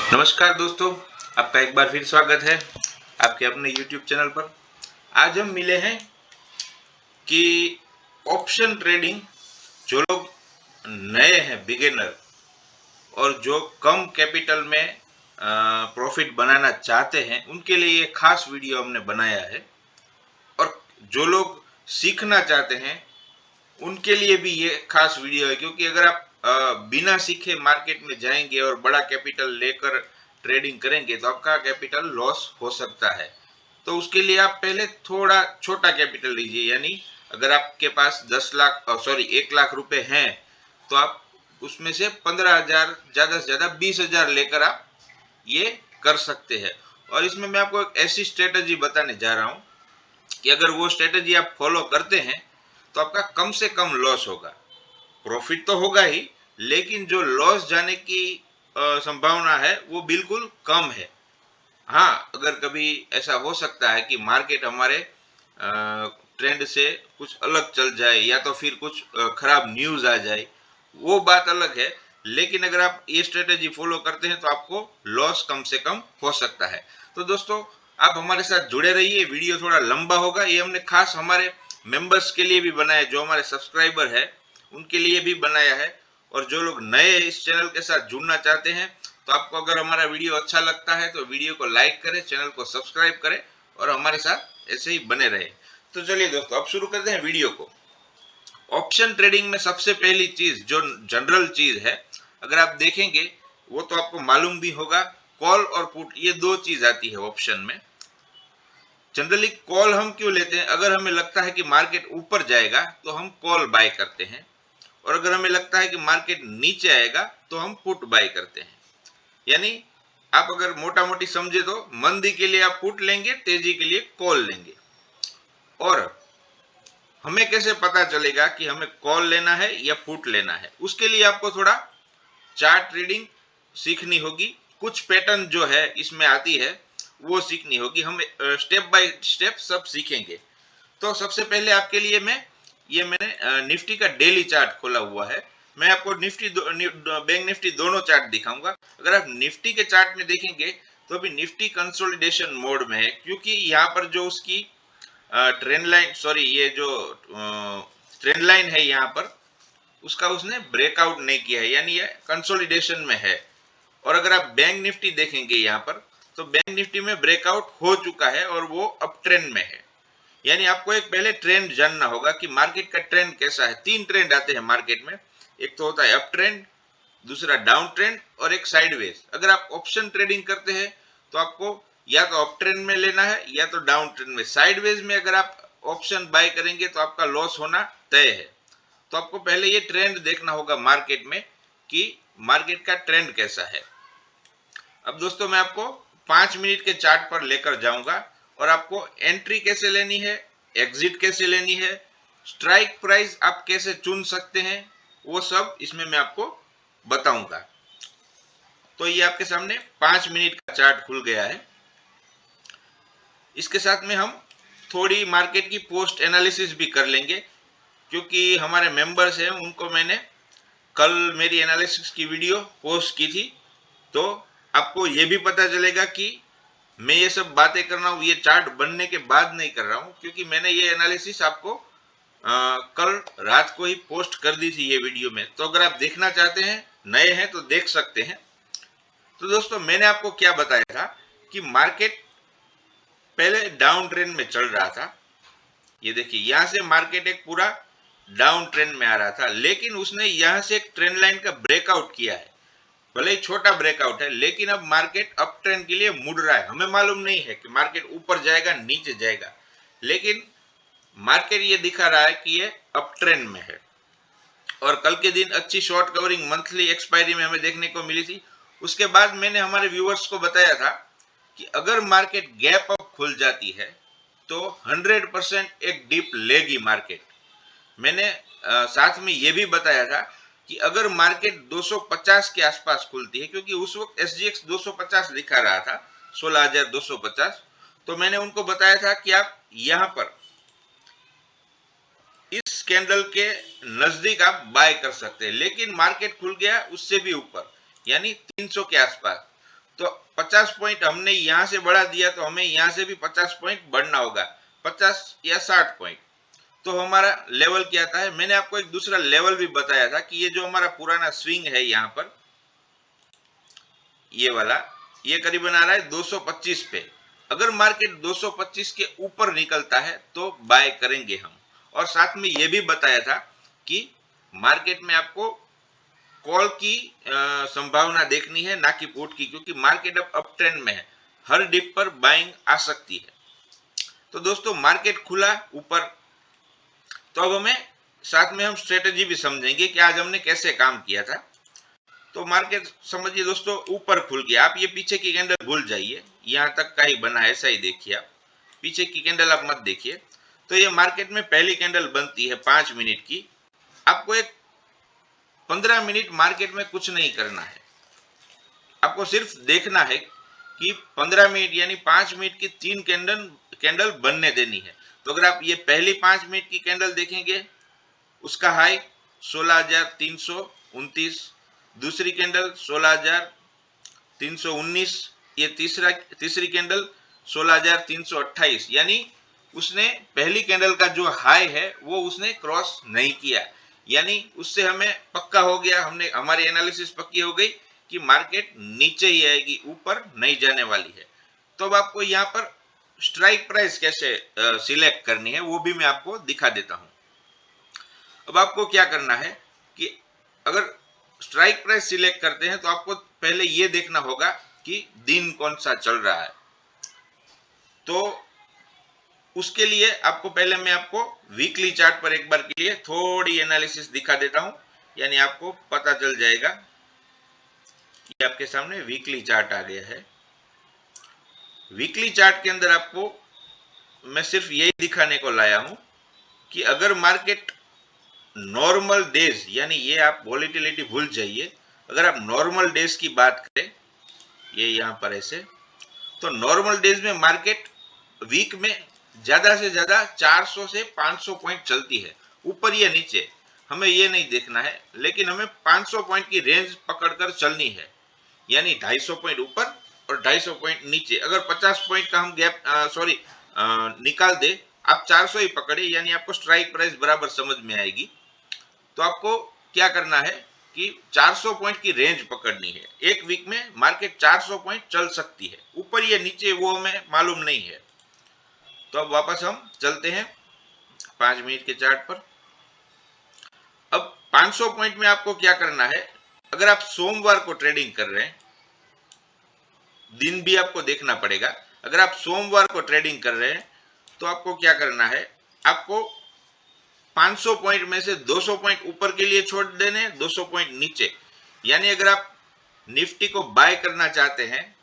नमस्कार दोस्तों, आपका एक बार फिर स्वागत है आपके अपने YouTube चैनल पर। आज हम मिले हैं कि ऑप्शन ट्रेडिंग, जो लोग नए हैं, बिगिनर, और जो कम कैपिटल में प्रॉफिट बनाना चाहते हैं, उनके लिए ये खास वीडियो हमने बनाया है। और जो लोग सीखना चाहते हैं उनके लिए भी ये खास वीडियो है, क्योंकि अगर आप बिना सीखे मार्केट में जाएंगे और बड़ा कैपिटल लेकर ट्रेडिंग करेंगे तो आपका कैपिटल लॉस हो सकता है। तो उसके लिए आप पहले थोड़ा छोटा कैपिटल लीजिए, यानी अगर आपके पास 1 लाख रुपए हैं तो आप उसमें से 15,000, ज्यादा से ज्यादा 20,000 लेकर आप ये कर सकते हैं। और इसमें मैं आपको एक ऐसी स्ट्रेटजी बताने जा रहा हूँ कि अगर वो स्ट्रेटजी आप फॉलो करते हैं तो आपका कम से कम लॉस होगा। प्रॉफिट तो होगा ही, लेकिन जो लॉस जाने की संभावना है वो बिल्कुल कम है। हाँ, अगर कभी ऐसा हो सकता है कि मार्केट हमारे ट्रेंड से कुछ अलग चल जाए या तो फिर कुछ खराब न्यूज आ जाए, वो बात अलग है। लेकिन अगर आप ये स्ट्रेटेजी फॉलो करते हैं तो आपको लॉस कम से कम हो सकता है। तो दोस्तों, आप हमारे साथ जुड़े रहिए। वीडियो थोड़ा लंबा होगा, ये हमने खास हमारे मेंबर्स के लिए भी बनाया, जो हमारे सब्सक्राइबर है उनके लिए भी बनाया है। और जो लोग नए इस चैनल के साथ जुड़ना चाहते हैं, तो आपको अगर हमारा वीडियो अच्छा लगता है तो वीडियो को लाइक करें, चैनल को सब्सक्राइब करें और हमारे साथ ऐसे ही बने रहे। तो चलिए दोस्तों, अब शुरू करते हैं वीडियो को। ऑप्शन ट्रेडिंग में सबसे पहली चीज, जो जनरल चीज है, अगर आप देखेंगे वो तो आपको मालूम भी होगा, कॉल और पुट, ये दो चीज आती है ऑप्शन में। जनरली कॉल हम क्यों लेते हैं? अगर हमें लगता है कि मार्केट ऊपर जाएगा तो हम कॉल बाय करते हैं, और अगर हमें लगता है कि मार्केट नीचे आएगा तो हम पुट बाय करते हैं। यानी आप अगर मोटा मोटी समझे तो मंदी के लिए आप पुट लेंगे, तेजी के लिए कॉल लेंगे। और हमें कैसे पता चलेगा कि हमें कॉल लेना है या पुट लेना है? उसके लिए आपको थोड़ा चार्ट रीडिंग सीखनी होगी। कुछ पैटर्न जो है इसमें आती है वो सीखनी होगी। हम स्टेप बाय स्टेप सब सीखेंगे। तो सबसे पहले आपके लिए मैंने निफ्टी का डेली चार्ट खोला हुआ है। मैं आपको बैंक निफ्टी दोनों चार्ट दिखाऊंगा। अगर आप निफ्टी के चार्ट में देखेंगे तो अभी निफ्टी कंसोलिडेशन मोड में है, क्योंकि यहाँ पर जो उसकी ट्रेंड लाइन, सॉरी, ये जो ट्रेंड लाइन है यहाँ पर, उसका उसने ब्रेकआउट नहीं किया है, यानी ये कंसोलिडेशन में है। और अगर आप बैंक निफ्टी देखेंगे यहाँ पर, तो बैंक निफ्टी में ब्रेकआउट हो चुका है और वो अप ट्रेंड में है। यानी आपको एक पहले ट्रेंड जानना होगा कि मार्केट का ट्रेंड कैसा है। तीन ट्रेंड आते हैं मार्केट में, एक तो होता है अप ट्रेंड, दूसरा डाउन ट्रेंड और एक साइडवेज। अगर आप ऑप्शन ट्रेडिंग करते हैं तो आपको या तो अप ट्रेंड में लेना है या तो डाउन ट्रेंड में। साइडवेज में अगर आप ऑप्शन बाय करेंगे तो आपका लॉस होना तय है। तो आपको पहले ये ट्रेंड देखना होगा मार्केट में कि मार्केट का ट्रेंड कैसा है। अब दोस्तों, मैं आपको 5 मिनट के चार्ट पर लेकर जाऊंगा और आपको एंट्री कैसे लेनी है, एग्जिट कैसे लेनी है, स्ट्राइक प्राइस आप कैसे चुन सकते हैं, वो सब इसमें मैं आपको बताऊंगा। तो ये आपके सामने 5 मिनट का चार्ट खुल गया है। इसके साथ में हम थोड़ी मार्केट की पोस्ट एनालिसिस भी कर लेंगे, क्योंकि हमारे मेंबर्स हैं, उनको मैंने कल मेरी एनालिसिस की वीडियो पोस्ट की थी। तो आपको ये भी पता चलेगा कि मैं ये सब बातें कर रहा हूँ ये चार्ट बनने के बाद नहीं कर रहा हूँ, क्योंकि मैंने ये एनालिसिस आपको कल रात को ही पोस्ट कर दी थी ये वीडियो में। तो अगर आप देखना चाहते हैं, नए हैं, तो देख सकते हैं। तो दोस्तों, मैंने आपको क्या बताया था कि मार्केट पहले डाउन ट्रेंड में चल रहा था। ये देखिए, यहां से मार्केट एक पूरा डाउन ट्रेंड में आ रहा था, लेकिन उसने यहां से एक ट्रेंड लाइन का ब्रेकआउट किया है। भले ही छोटा ब्रेकआउट है, लेकिन अब मार्केट अप ट्रेंड के लिए मुड़ रहा है। हमें मालूम नहीं है कि मार्केट ऊपर जाएगा नीचे जाएगा, लेकिन मार्केट ये दिखा रहा है कि ये अप ट्रेंड में है। और कल के दिन अच्छी शॉर्ट कवरिंग मंथली एक्सपायरी में हमें देखने को मिली थी। उसके बाद मैंने हमारे व्यूअर्स को बताया था कि अगर मार्केट गैप अप खुल जाती है तो 100% एक डिप लेगी मार्केट। मैंने साथ में ये भी बताया था कि अगर मार्केट 250 के आसपास खुलती है, क्योंकि उस वक्त SGX 250 दिखा रहा था, 16,250, तो मैंने उनको बताया था कि आप यहां पर इस कैंडल के नजदीक आप बाय कर सकते हैं। लेकिन मार्केट खुल गया उससे भी ऊपर, यानी 300 के आसपास। तो 50 पॉइंट हमने यहां से बढ़ा दिया तो हमें यहां से भी 50 पॉइंट बढ़ना होगा, 50 या 60 पॉइंट। तो हमारा लेवल क्या आता है, मैंने आपको एक दूसरा लेवल भी बताया था कि ये जो हमारा पुराना स्विंग है यहाँ पर, ये वाला, ये करीबन आ रहा है 225 पे। अगर मार्केट 225 के ऊपर निकलता है तो बाय करेंगे हम। और साथ में ये भी बताया था कि मार्केट में आपको कॉल की संभावना देखनी है, ना कि पुट की, क्योंकि मार्केट अब अप ट्रेंड में है, हर डिप पर बाइंग आ सकती है। तो दोस्तों मार्केट खुला ऊपर, तो अब हमें साथ में हम स्ट्रेटेजी भी समझेंगे कि आज हमने कैसे काम किया था। तो मार्केट समझिए दोस्तों ऊपर खुल गया, आप ये पीछे की कैंडल भूल जाइए, यहां तक का ही बना है, ऐसा ही देखिए आप, पीछे की कैंडल आप मत देखिए। तो ये मार्केट में पहली कैंडल बनती है 5 मिनट की। आपको एक 15 मिनट मार्केट में कुछ नहीं करना है, आपको सिर्फ देखना है कि 15 मिनट यानी 5 मिनट की 3 कैंडल बनने देनी है। तो अगर आप ये पहली 5 मिनट की कैंडल देखेंगे, उसका हाई 16,329, दूसरी कैंडल 16,319, ये तीसरी कैंडल 16,328, यानी उसने पहली कैंडल का जो हाई है वो उसने क्रॉस नहीं किया, यानी उससे हमें पक्का हो गया, हमने हमारी एनालिसिस पक्की हो गई कि मार्केट नीचे ही आएगी, ऊपर नहीं जाने वाली है। तो अब आपको यहाँ पर स्ट्राइक प्राइस कैसे सिलेक्ट करनी है वो भी मैं आपको दिखा देता हूं। अब आपको क्या करना है कि अगर स्ट्राइक प्राइस सिलेक्ट करते हैं तो आपको पहले ये देखना होगा कि दिन कौन सा चल रहा है। तो उसके लिए आपको पहले मैं आपको वीकली चार्ट पर एक बार के लिए थोड़ी एनालिसिस दिखा देता हूं, यानी आपको पता चल जाएगा। ये आपके सामने वीकली चार्ट आ गया है। वीकली चार्ट के अंदर आपको मैं सिर्फ यही दिखाने को लाया हूं कि अगर मार्केट नॉर्मल डेज, यानी ये आप वॉलेटिलिटी भूल जाइए, अगर आप नॉर्मल डेज की बात करें, ये यहां पर ऐसे, तो नॉर्मल डेज में मार्केट वीक में ज्यादा से ज्यादा 400 से 500 पॉइंट चलती है, ऊपर या नीचे हमें ये नहीं देखना है, लेकिन हमें 500 पॉइंट की रेंज पकड़कर चलनी है, यानी 250 पॉइंट ऊपर और 250 पॉइंट नीचे। अगर 50 पॉइंट का हम गैप निकाल दे, आप 400 ही पकड़े, यानी आपको स्ट्राइक प्राइस बराबर समझ में आएगी। तो आपको क्या करना है कि 400 पॉइंट की रेंज पकड़नी है। एक वीक में मार्केट 400 पॉइंट चल सकती है, ऊपर या नीचे वो हमें मालूम नहीं है। तो अब वापस हम चलते हैं 5 मिनट के चार्ट पर। अब 500 पॉइंट में आपको क्या करना है, अगर आप सोमवार को ट्रेडिंग कर रहे हैं, दिन भी आपको देखना पड़ेगा। अगर आप सोमवार को ट्रेडिंग कर रहे हैं तो आपको क्या करना है, आपको 500 पॉइंट में से 200 पॉइंट ऊपर के लिए छोड़ देने, 200 पॉइंट नीचे। यानी अगर आप निफ्टी को बाय करना चाहते हैं,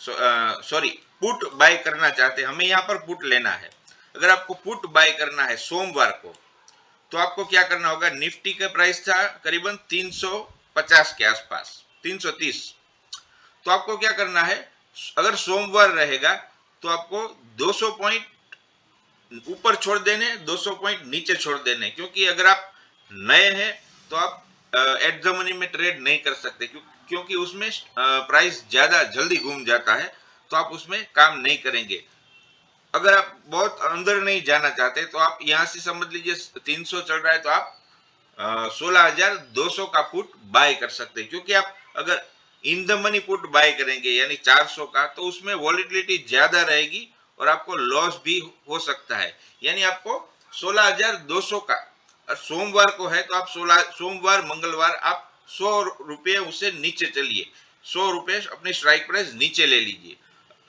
सॉरी पुट बाय करना चाहते हैं, हमें यहां पर पुट लेना है। अगर आपको पुट बाय करना है सोमवार को, तो आपको क्या करना होगा, निफ्टी का प्राइस था करीबन 350 के आसपास, 330। तो आपको क्या करना है, अगर सोमवार रहेगा तो आपको 200 पॉइंट ऊपर छोड़ देने, 200 पॉइंट नीचे छोड़ देने, क्योंकि अगर आप नए हैं तो आप एट द मनी में ट्रेड नहीं कर सकते, क्योंकि उसमें प्राइस ज्यादा जल्दी घूम जाता है, तो आप उसमें काम नहीं करेंगे। अगर आप बहुत अंदर नहीं जाना चाहते तो आप यहां से समझ लीजिए 300 चल रहा है, तो आप 16,200 का पुट बाय कर सकते हैं, क्योंकि आप अगर in the money put buy करेंगे यानी 400 का, तो उसमें वॉलेटिलिटी ज्यादा रहेगी और आपको लॉस भी हो सकता है। यानी आपको 16,200 का, और सोमवार को है तो आप सोमवार मंगलवार आप 100 रुपये उससे नीचे चलिए, 100 रुपये अपनी स्ट्राइक प्राइस नीचे ले लीजिए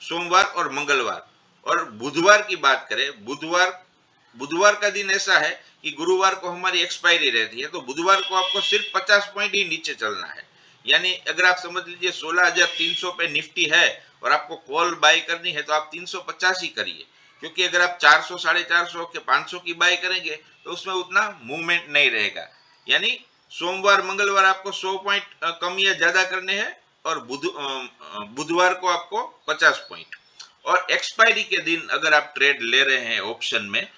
सोमवार और मंगलवार। और बुधवार की बात करें, बुधवार का दिन ऐसा है कि गुरुवार को हमारी एक्सपायरी रहती है, तो बुधवार को आपको सिर्फ 50 पॉइंट ही नीचे चलना है। यानी अगर आप समझ लीजिए 16,300 पे निफ्टी है और आपको कॉल बाय करनी है तो आप 350 ही करिए, क्योंकि अगर आप 400, 450 के 500 की बाय करेंगे तो उसमें उतना मूवमेंट नहीं रहेगा। यानी सोमवार मंगलवार आपको 100 पॉइंट कम या ज्यादा करने हैं, और बुधवार को आपको 50 पॉइंट। और एक्सपायरी के दिन अगर आप ट्रेड ले रहे हैं ऑप्शन में,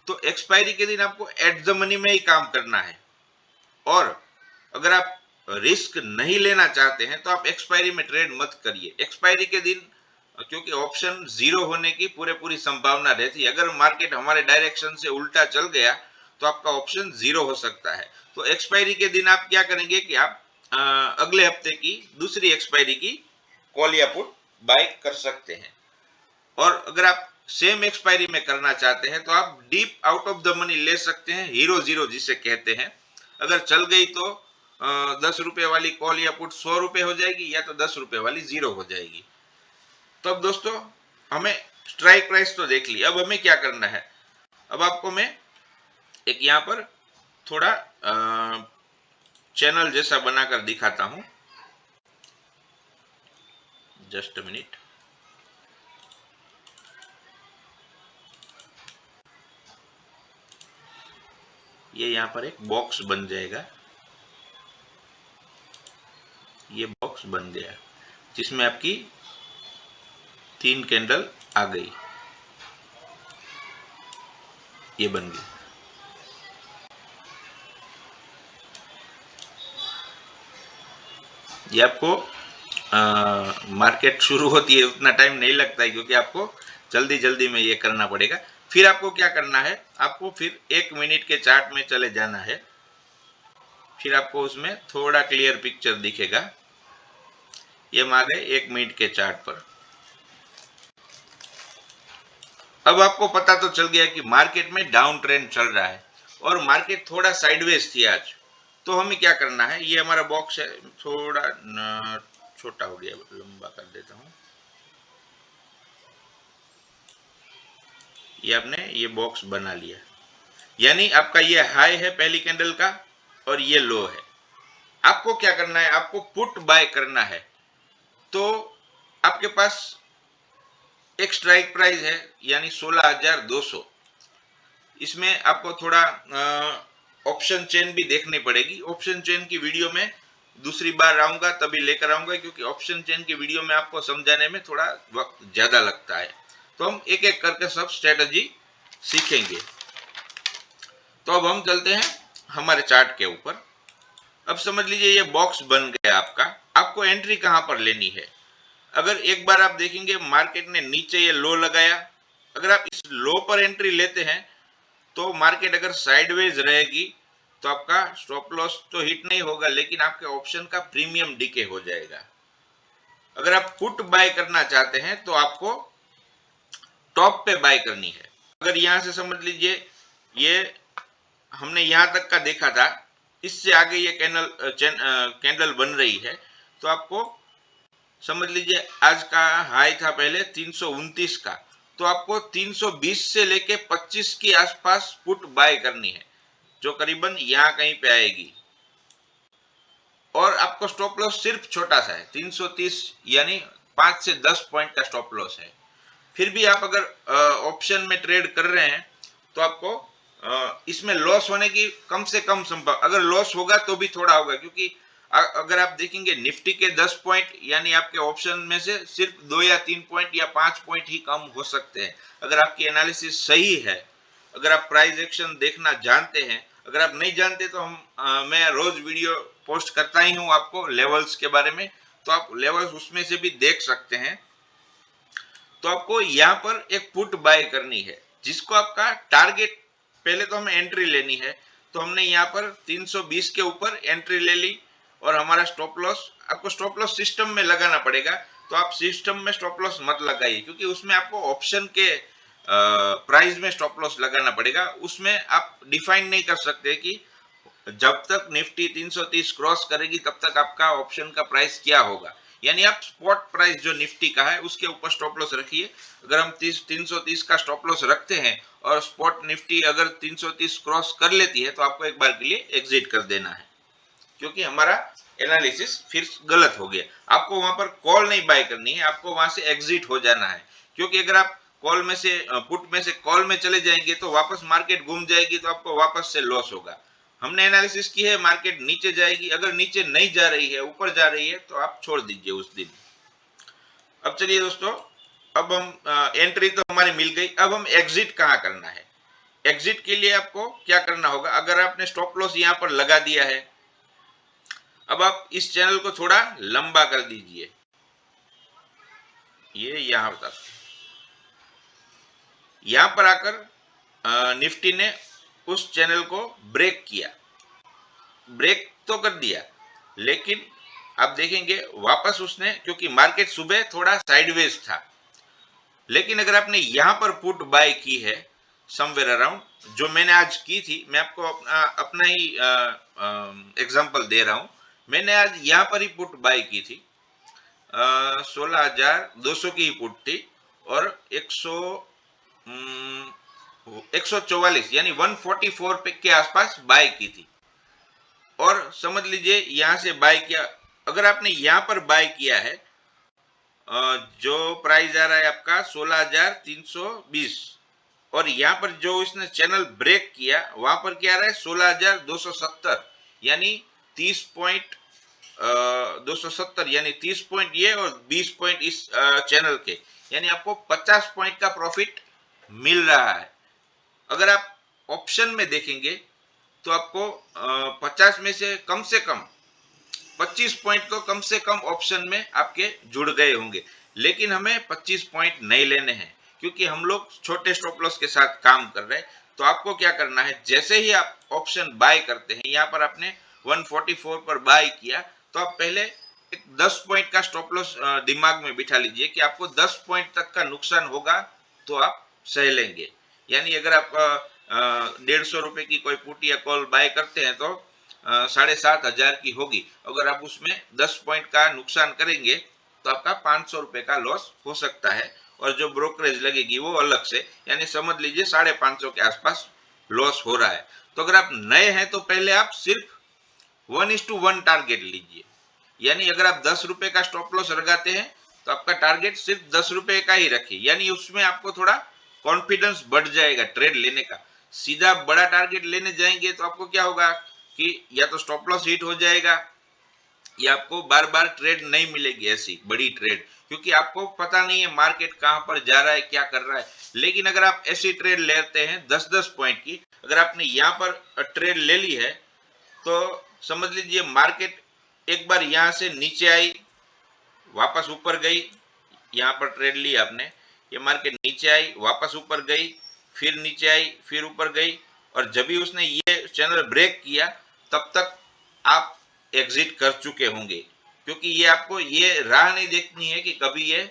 तो एक्सपायरी के दिन आपको एट द मनी में ही काम करना है। और अगर आप रिस्क नहीं लेना चाहते हैं तो आप एक्सपायरी में ट्रेड मत करिए। एक्सपायरी के दिन क्योंकि ऑप्शन जीरो होने की पूरी संभावना रहती है। अगर मार्केट हमारे डायरेक्शन से उल्टा चल गया तो आपका ऑप्शन जीरो हो सकता है। तो एक्सपायरी के दिन आप क्या करेंगे कि आप अगले हफ्ते की दूसरी एक्सपायरी की कॉल या पुट बाय कर सकते हैं। और अगर आप सेम एक्सपायरी में करना चाहते हैं तो आप deep out of the money ले सकते हैं, हीरो जीरो जिसे कहते हैं। अगर चल गई तो 10 रुपए वाली कॉल या पुट 100 रुपए हो जाएगी, या तो 10 रुपए वाली जीरो हो जाएगी। तो अब दोस्तों हमें स्ट्राइक प्राइस तो देख ली, अब हमें क्या करना है। अब आपको मैं एक यहाँ पर थोड़ा चैनल जैसा बनाकर दिखाता हूं। Just a minute. ये यहाँ पर एक बॉक्स बन जाएगा। ये बॉक्स बन गया जिसमें आपकी 3 कैंडल आ गई। ये बन गई। ये आपको मार्केट शुरू होती है उतना टाइम नहीं लगता है, क्योंकि आपको जल्दी जल्दी में ये करना पड़ेगा। फिर आपको क्या करना है, आपको फिर 1 मिनट के चार्ट में चले जाना है। फिर आपको उसमें थोड़ा क्लियर पिक्चर दिखेगा। ये हम आ गए 1 मिनट के चार्ट पर। अब आपको पता तो चल गया कि मार्केट में डाउन ट्रेंड चल रहा है और मार्केट थोड़ा साइडवेज थी आज। तो हमें क्या करना है, ये हमारा बॉक्स है, थोड़ा छोटा हो गया, लंबा कर देता हूं। ये आपने ये बॉक्स बना लिया, यानी आपका ये हाई है पहली कैंडल का और ये लो है। आपको क्या करना है, आपको पुट बाय करना है। तो आपके पास एक स्ट्राइक प्राइस है यानी 16,200। इसमें आपको थोड़ा ऑप्शन चेन भी देखनी पड़ेगी। ऑप्शन चेन की वीडियो में दूसरी बार आऊंगा तभी लेकर आऊंगा, क्योंकि ऑप्शन चेन की वीडियो में आपको समझाने में थोड़ा वक्त ज्यादा लगता है। तो हम एक एक करके सब स्ट्रेटजी सीखेंगे। तो अब हम चलते हैं हमारे चार्ट के ऊपर। अब समझ लीजिए ये बॉक्स बन गया आपका। आपको एंट्री कहां पर लेनी है। अगर एक बार आप देखेंगे मार्केट ने नीचे ये लो लगाया, अगर आप इस लो पर एंट्री लेते हैं तो मार्केट अगर साइडवेज रहेगी तो आपका स्टॉप लॉस तो हिट नहीं होगा, लेकिन आपके ऑप्शन का प्रीमियम डीके हो जाएगा। अगर आप पुट बाय करना चाहते हैं तो आपको टॉप पे बाय करनी है। अगर यहां से समझ लीजिए ये हमने यहां तक का देखा था, इससे आगे ये कैंडल बन रही है, तो आपको समझ लीजिए आज का हाई था पहले 329 का, तो आपको 320 से लेके 25 के आसपास पुट बाय करनी है, जो करीबन यहां कहीं पे आएगी। और आपको स्टॉप लॉस सिर्फ छोटा सा है 330, यानी 5 से 10 पॉइंट का स्टॉप लॉस है। फिर भी आप अगर ऑप्शन में ट्रेड कर रहे हैं तो आपको इसमें लॉस होने की कम से कम संभव, अगर लॉस होगा तो भी थोड़ा होगा, क्योंकि अगर आप देखेंगे निफ्टी के 10 पॉइंट यानी आपके ऑप्शन में से सिर्फ 2 या 3 पॉइंट या 5 पॉइंट ही कम हो सकते हैं। अगर आपकी एनालिसिस सही है, अगर आप प्राइस एक्शन देखना जानते हैं। अगर आप नहीं जानते तो मैं रोज वीडियो पोस्ट करता ही हूं आपको लेवल्स के बारे में, तो आप लेवल्स उसमें से भी देख सकते हैं। तो आपको यहाँ पर एक पुट बाय करनी है जिसको आपका टारगेट, पहले तो हमें एंट्री लेनी है। तो हमने यहाँ पर 320 के ऊपर एंट्री ले ली और हमारा स्टॉप लॉस, आपको स्टॉप लॉस सिस्टम में लगाना पड़ेगा। तो आप सिस्टम में स्टॉप लॉस मत लगाइए, क्योंकि उसमें आपको ऑप्शन के प्राइस में स्टॉप लॉस लगाना पड़ेगा। उसमें आप डिफाइन नहीं कर सकते कि जब तक निफ्टी 330 क्रॉस करेगी तब तक आपका ऑप्शन का प्राइस क्या होगा। यानी आप स्पॉट प्राइस जो निफ्टी का है उसके ऊपर स्टॉप लॉस रखिए। अगर हम 330 का स्टॉप लॉस रखते हैं और स्पॉट निफ्टी अगर 330 क्रॉस कर लेती है तो आपको एक बार के लिए एग्जिट कर देना है, क्योंकि हमारा एनालिसिस फिर गलत हो गया। आपको वहां पर कॉल नहीं बाय करनी है, आपको वहां से एग्जिट हो जाना है। क्योंकि अगर आप कॉल में से पुट में से कॉल में चले जाएंगे तो वापस मार्केट घूम जाएगी, तो आपको वापस से लॉस होगा। हमने एनालिसिस की है मार्केट नीचे जाएगी, अगर नीचे नहीं जा रही है ऊपर जा रही है तो आप छोड़ दीजिए उस दिन। अब चलिए दोस्तों, अब हम एंट्री तो हमारी मिल गई, अब हम एग्जिट कहाँ करना है। एग्जिट के लिए आपको क्या करना होगा, अगर आपने स्टॉप लॉस यहाँ पर लगा दिया है, अब आप इस चैनल को थोड़ा लंबा कर दीजिए, ये यहां तक। यहां पर आकर निफ्टी ने उस चैनल को ब्रेक किया, ब्रेक तो कर दिया, लेकिन आप देखेंगे वापस उसने, क्योंकि मार्केट सुबह थोड़ा साइडवेज था, लेकिन अगर आपने यहां पर पुट बाय की है समवेयर अराउंड, जो मैंने आज की थी, मैं आपको अपना ही एग्जांपल दे रहा हूं। मैंने आज यहां पर ही पुट बाय की थी, 16,200 की ही पुट थी, और 144 यानी 144 पे के आसपास बाय की थी। और समझ लीजिए यहां से बाय किया, अगर आपने यहां पर बाय किया है, जो प्राइस आ रहा है आपका 16,320, और यहाँ पर जो इसने चैनल ब्रेक किया वहां पर क्या आ रहा है 16,270, यानी 30 पॉइंट, 270 यानी 30 पॉइंट ये और 20 पॉइंट इस चैनल के, यानी आपको 50 पॉइंट का प्रॉफिट मिल रहा है। अगर आप ऑप्शन में देखेंगे तो आपको 50 में से कम 25 पॉइंट तो कम से कम ऑप्शन में आपके जुड़ गए होंगे, लेकिन हमें 25 पॉइंट नहीं लेने हैं, क्योंकि हम लोग छोटे स्टॉप लॉस के साथ काम कर रहे हैं। तो आपको क्या करना है, जैसे ही आप ऑप्शन बाय करते हैं, यहाँ पर आपने 144 पर बाय किया, तो आप पहले एक 10 पॉइंट का स्टॉप लॉस दिमाग में बिठा लीजिए कि आपको 10 पॉइंट तक का नुकसान होगा तो आप सह लेंगे। यानी अगर आप 150 रुपए की कोई पुट या कॉल बाय करते हैं तो 7,500 की होगी, अगर आप उसमें 10 पॉइंट का नुकसान करेंगे तो आपका 500 रुपए का लॉस हो सकता है, और जो ब्रोकरेज लगेगी वो अलग से, यानी समझ लीजिए 550 के आसपास लॉस हो रहा है। तो अगर आप नए हैं तो पहले आप सिर्फ 1:1 टारगेट लीजिए, यानी अगर आप 10 रुपए का स्टॉप लॉस लगाते हैं तो आपका टारगेट सिर्फ 10 रुपए का ही रखिए, यानी उसमें आपको थोड़ा कॉन्फिडेंस बढ़ जाएगा ट्रेड लेने का। सीधा बड़ा टारगेट लेने जाएंगे तो आपको क्या होगा कि या तो स्टॉप लॉस हिट हो जाएगा, या आपको बार बार ट्रेड नहीं मिलेगी ऐसी बड़ी ट्रेड, क्योंकि आपको पता नहीं है मार्केट कहां पर जा रहा है, क्या कर रहा है। लेकिन अगर आप ऐसी ट्रेड लेते हैं 10-10 पॉइंट की, अगर आपने यहां पर ट्रेड ले ली है तो समझ लीजिए मार्केट एक बार यहां से नीचे आई, वापस ऊपर गई, यहाँ पर ट्रेड ली आपने, ये मार्केट नीचे आई, वापस ऊपर गई, फिर नीचे आई, फिर ऊपर गई, और जब भी उसने ये चैनल ब्रेक किया तब तक आप एग्जिट कर चुके होंगे, क्योंकि ये आपको ये राह नहीं देखनी है कि कभी ये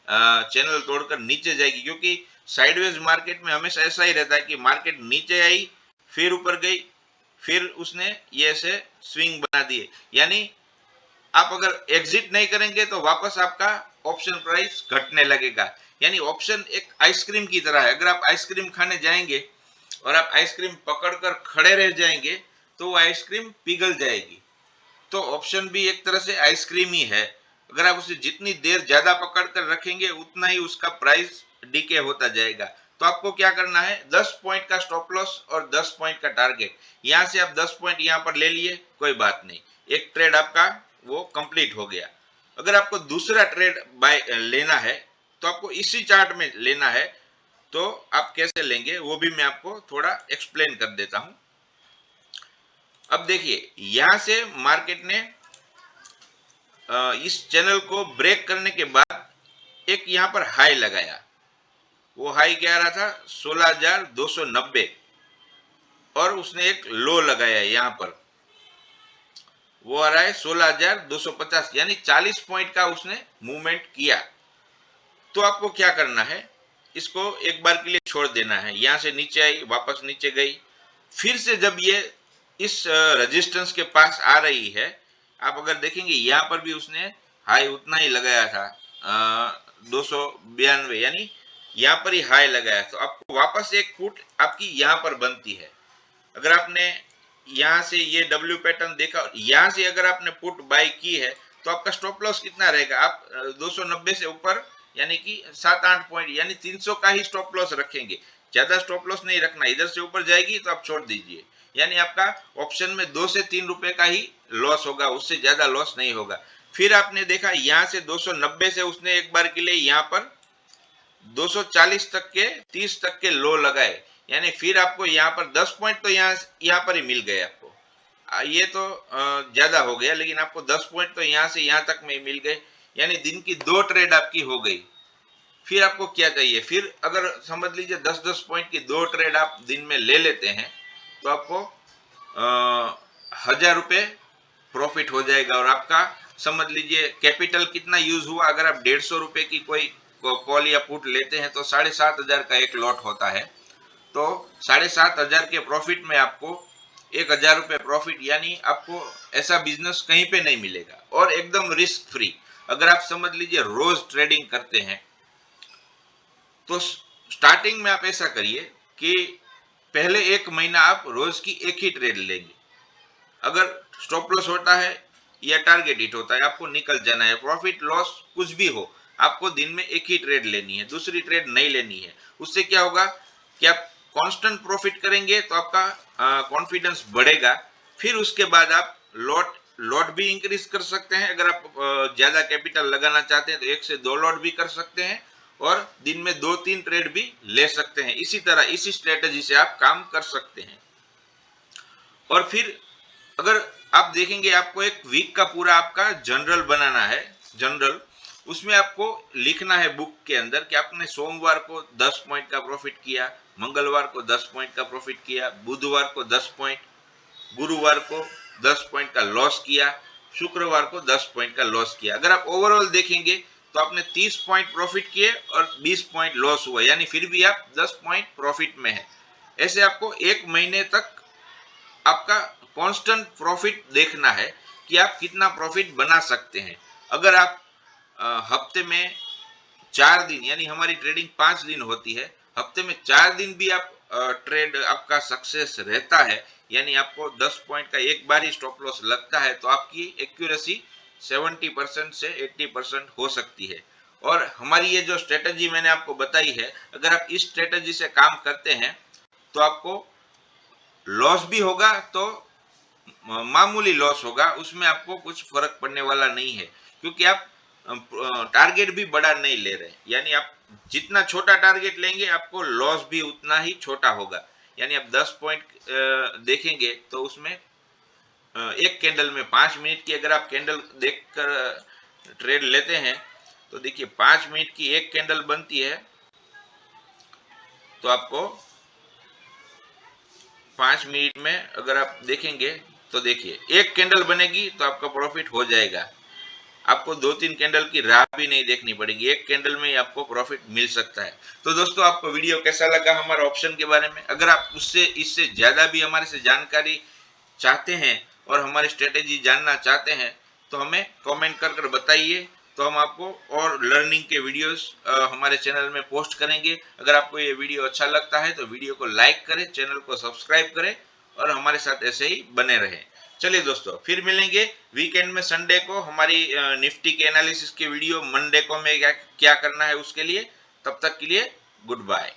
चैनल तोड़कर नीचे जाएगी, क्योंकि साइडवेज मार्केट में हमेशा ऐसा ही रहता है कि मार्केट नीचे आई, फिर ऊपर गई, फिर उसने ये ऐसे स्विंग बना दिए। यानी आप अगर एग्जिट नहीं करेंगे तो वापस आपका ऑप्शन प्राइस घटने लगेगा। यानी ऑप्शन एक आइसक्रीम की तरह है, अगर आप आइसक्रीम खाने जाएंगे और आप आइसक्रीम पकड़कर खड़े रह जाएंगे तो वो आइसक्रीम पिघल जाएगी। तो ऑप्शन भी एक तरह से आइसक्रीम ही है, अगर आप उसे जितनी देर ज्यादा पकड़ कर रखेंगे उतना ही उसका प्राइस डीके होता जाएगा। तो आपको क्या करना है, 10 पॉइंट का स्टॉप लॉस और 10 पॉइंट का टारगेट, यहां से आप 10 पॉइंट यहां पर ले लिए, कोई बात नहीं, एक ट्रेड आपका वो कंप्लीट हो गया। अगर आपको दूसरा ट्रेड बाय लेना है तो आपको इसी चार्ट में लेना है, तो आप कैसे लेंगे वो भी मैं आपको थोड़ा एक्सप्लेन कर देता हूं। अब देखिए यहां से मार्केट ने इस चैनल को ब्रेक करने के बाद एक यहां पर हाई लगाया, वो हाई क्या रहा था 16,290, और उसने एक लो लगाया यहां पर, वो आ रहा है 16,250, यानी 40 पॉइंट का उसने मूवमेंट किया। तो आपको क्या करना है, इसको एक बार के लिए छोड़ देना है, यहां से नीचे आई, वापस नीचे गई, फिर से जब ये इस रेजिस्टेंस के पास आ रही है, आप अगर देखेंगे यहां पर भी उसने हाई उतना ही लगाया था 292, यानी यहां पर ही हाई लगाया, तो आपको वापस एक फुट आपकी यहां पर बनती है। अगर आपने यहां से ये डब्ल्यू पैटर्न देखा, यहां से अगर आपने पुट बाय की है तो आपका स्टॉप लॉस कितना रहेगा, आप 290 से ऊपर यानी कि 7-8 पॉइंट यानी 300 का ही स्टॉप लॉस रखेंगे, ज्यादा स्टॉप लॉस नहीं रखना, इधर से ऊपर जाएगी तो आप छोड़ दीजिए। यानी आपका ऑप्शन में 2 से 3 रुपए का ही लॉस होगा, उससे ज्यादा लॉस नहीं होगा। फिर आपने देखा यहां से 290 से उसने एक बार के लिए यहां पर 240 तक के 30 तक के लो लगाए, यानी फिर आपको यहाँ पर 10 पॉइंट तो यहाँ पर ही मिल गए आपको। ये तो ज्यादा हो गया, लेकिन आपको 10 पॉइंट तो यहाँ से यहाँ तक में मिल गए, यानी दिन की 2 ट्रेड आपकी हो गई। फिर आपको क्या चाहिए, फिर अगर समझ लीजिए 10-10 पॉइंट की 2 ट्रेड आप दिन में ले लेते हैं तो आपको 1000 रुपये प्रॉफिट हो जाएगा। और आपका समझ लीजिए कैपिटल कितना यूज हुआ, अगर आप 150 रुपए की कोई कॉल या पुट लेते हैं तो 7500 का एक लॉट होता है। तो 7500 के प्रॉफिट में आपको 1000 रुपये प्रॉफिट, यानी आपको ऐसा बिजनेस कहीं पे नहीं मिलेगा और एकदम रिस्क फ्री। अगर आप समझ लीजिए रोज ट्रेडिंग करते हैं तो स्टार्टिंग में आप ऐसा करिए कि पहले 1 महीना आप रोज की एक ही ट्रेड लेंगे। अगर स्टॉप लॉस होता है या टारगेट हिट होता है, आपको निकल जाना है। प्रॉफिट लॉस कुछ भी हो, आपको दिन में एक ही ट्रेड लेनी है, दूसरी ट्रेड नहीं लेनी है। उससे क्या होगा कि आप कांस्टेंट प्रॉफिट करेंगे तो आपका कॉन्फिडेंस बढ़ेगा। फिर उसके बाद आप लॉट भी इंक्रीज कर सकते हैं। अगर आप ज्यादा कैपिटल लगाना चाहते हैं तो 1 से 2 लॉट भी कर सकते हैं और दिन में 2-3 ट्रेड भी ले सकते हैं। इसी तरह इसी स्ट्रेटेजी से आप काम कर सकते हैं। और फिर अगर आप देखेंगे, आपको एक वीक का पूरा आपका जनरल बनाना है। जनरल उसमें आपको लिखना है बुक के अंदर कि आपने सोमवार को 10 पॉइंट का प्रॉफिट किया, मंगलवार को 10 पॉइंट का प्रॉफिट किया, बुधवार को 10 पॉइंट, गुरुवार को 10 पॉइंट का लॉस किया, शुक्रवार को 10 पॉइंट का लॉस किया। अगर आप ओवरऑल देखेंगे तो आपने 30 पॉइंट प्रॉफिट किए और 20 पॉइंट लॉस हुआ, यानी फिर भी आप 10 पॉइंट प्रॉफिट में है। ऐसे आपको 1 महीने तक आपका कांस्टेंट प्रॉफिट देखना है कि आप कितना प्रॉफिट बना सकते हैं। अगर आप हफ्ते में 4 दिन, यानी हमारी ट्रेडिंग 5 दिन होती है, हफ्ते में 4 दिन भी आप ट्रेड आपका सक्सेस रहता है, यानी आपको 10 पॉइंट का एक बार ही स्टॉप लॉस लगता है, तो आपकी एक्यूरेसी 70% से 80% हो सकती है। और हमारी ये जो स्ट्रेटजी मैंने आपको बताई है, अगर आप इस स्ट्रेटजी से काम करते हैं तो आपको लॉस भी होगा तो मामूली लॉस होगा, उसमें आपको कुछ फर्क पड़ने वाला नहीं है, क्योंकि आप टारगेट भी बड़ा नहीं ले रहे। यानी आप जितना छोटा टारगेट लेंगे आपको लॉस भी उतना ही छोटा होगा। यानी आप 10 पॉइंट देखेंगे तो उसमें एक कैंडल में 5 मिनट की अगर आप कैंडल देखकर ट्रेड लेते हैं तो देखिए 5 मिनट की एक कैंडल बनती है, तो आपको 5 मिनट में अगर आप देखेंगे तो देखिए एक कैंडल बनेगी तो आपका प्रॉफिट हो जाएगा। आपको 2-3 कैंडल की राह भी नहीं देखनी पड़ेगी, एक कैंडल में ही आपको प्रॉफिट मिल सकता है। तो दोस्तों, आपको वीडियो कैसा लगा हमारा ऑप्शन के बारे में? अगर आप उससे इससे ज्यादा भी हमारे से जानकारी चाहते हैं और हमारी स्ट्रेटेजी जानना चाहते हैं तो हमें कमेंट कर बताइए, तो हम आपको और लर्निंग के वीडियोस हमारे चैनल में पोस्ट करेंगे। अगर आपको ये वीडियो अच्छा लगता है तो वीडियो को लाइक करें, चैनल को सब्सक्राइब करें और हमारे साथ ऐसे ही बने रहें। चलिए दोस्तों, फिर मिलेंगे वीकेंड में संडे को हमारी निफ्टी के एनालिसिस के वीडियो, मंडे को में क्या करना है उसके लिए। तब तक के लिए गुड बाय।